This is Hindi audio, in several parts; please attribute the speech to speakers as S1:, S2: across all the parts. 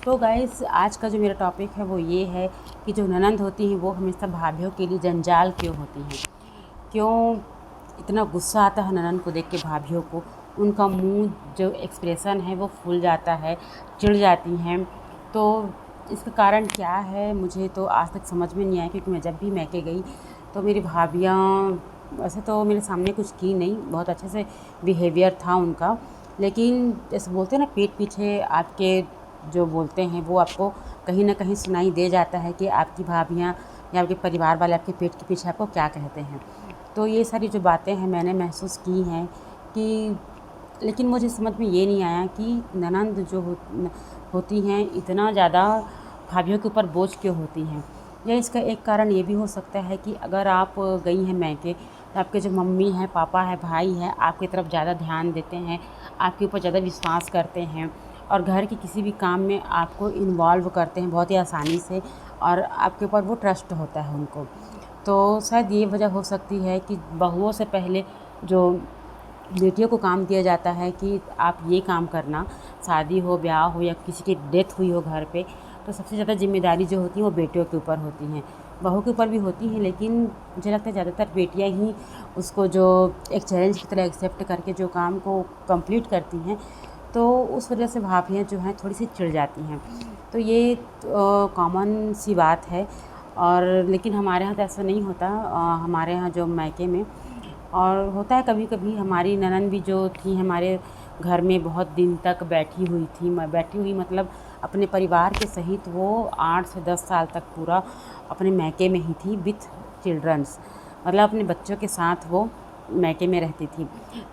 S1: तो गाइस आज का जो मेरा टॉपिक है वो ये है कि जो ननंद होती हैं वो हमेशा भाभीयों के लिए जंजाल क्यों होती हैं। क्यों इतना गुस्सा आता है ननंद को देख के भाभीयों को। उनका मुंह जो एक्सप्रेशन है वो फूल जाता है, चिढ़ जाती हैं। तो इसका कारण क्या है मुझे तो आज तक समझ में नहीं आया, क्योंकि मैं जब भी मैके गई तो मेरी भाभियाँ वैसे तो मेरे सामने कुछ की नहीं, बहुत अच्छे से बिहेवियर था उनका। लेकिन जैसे बोलते हैं ना, पीठ पीछे आपके जो बोलते हैं वो आपको कहीं ना कहीं सुनाई दे जाता है कि आपकी भाभियाँ या आपके परिवार वाले आपके पेट के पीछे आपको क्या कहते हैं। तो ये सारी जो बातें हैं मैंने महसूस की हैं कि, लेकिन मुझे समझ में ये नहीं आया कि ननंद जो होती हैं इतना ज़्यादा भाभीयों के ऊपर बोझ क्यों होती हैं। या इसका एक कारण ये भी हो सकता है कि अगर आप गई हैं मैके तो आपके जो मम्मी हैं, पापा है, भाई हैं, आपकी तरफ ज़्यादा ध्यान देते हैं, आपके ऊपर ज़्यादा विश्वास करते हैं और घर के किसी भी काम में आपको इन्वॉल्व करते हैं बहुत ही आसानी से, और आपके ऊपर वो ट्रस्ट होता है उनको। तो शायद ये वजह हो सकती है कि बहुओं से पहले जो बेटियों को काम दिया जाता है कि आप ये काम करना, शादी हो, ब्याह हो या किसी की डेथ हुई हो घर पे, तो सबसे ज़्यादा जिम्मेदारी जो होती है वो बेटियों के ऊपर होती हैं। बहू के ऊपर भी होती हैं, लेकिन मुझे लगता है ज़्यादातर बेटियां ही उसको जो एक चैलेंज की तरह एक्सेप्ट करके जो काम को कंप्लीट करती हैं, तो उस वजह से भाभियाँ जो हैं थोड़ी सी चिढ़ जाती हैं। तो ये कॉमन सी बात है। और लेकिन हमारे यहाँ तो ऐसा नहीं होता। हमारे यहाँ जो मायके में और होता है कभी कभी, हमारी ननंद भी जो थी हमारे घर में बहुत दिन तक बैठी हुई थी। बैठी हुई मतलब अपने परिवार के सहित वो 8 से 10 साल तक पूरा अपने मैके में ही थी, विथ चिल्ड्रंस, मतलब अपने बच्चों के साथ वो मैके में रहती थी।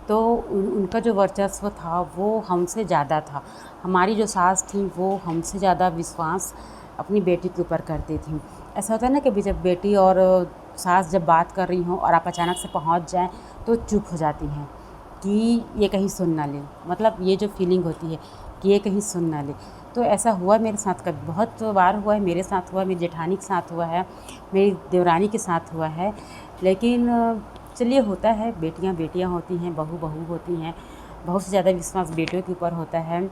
S1: तो उनका जो वर्चस्व था वो हमसे ज़्यादा था। हमारी जो सास थी वो हमसे ज़्यादा विश्वास अपनी बेटी के ऊपर करती थी। ऐसा होता है ना कि जब बेटी और सास जब बात कर रही हों और आप अचानक से पहुंच जाएं तो चुप हो जाती हैं कि ये कहीं सुन ना ले, मतलब ये जो फीलिंग होती है कि ये कहीं सुन ना ले। तो ऐसा हुआ मेरे साथ, कभी बहुत बार हुआ है, मेरे साथ हुआ है, मेरी जेठानी के साथ हुआ है, मेरी देवरानी के साथ हुआ है। लेकिन चलिए, होता है, बेटियां बेटियां होती हैं, बहू बहू होती हैं। बहुत से ज़्यादा विश्वास बेटियों के ऊपर होता है,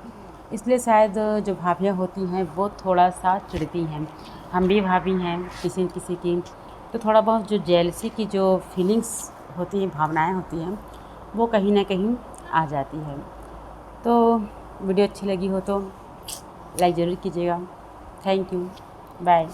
S1: इसलिए शायद जो भाभियाँ होती हैं वो थोड़ा सा चिढ़ती हैं। हम भी भाभी हैं किसी न किसी की, तो थोड़ा बहुत जो जेलसी की जो फीलिंग्स होती हैं, भावनाएं होती हैं, वो कहीं ना कहीं आ जाती है। तो वीडियो अच्छी लगी हो तो लाइक ज़रूर कीजिएगा। Thank you, bye.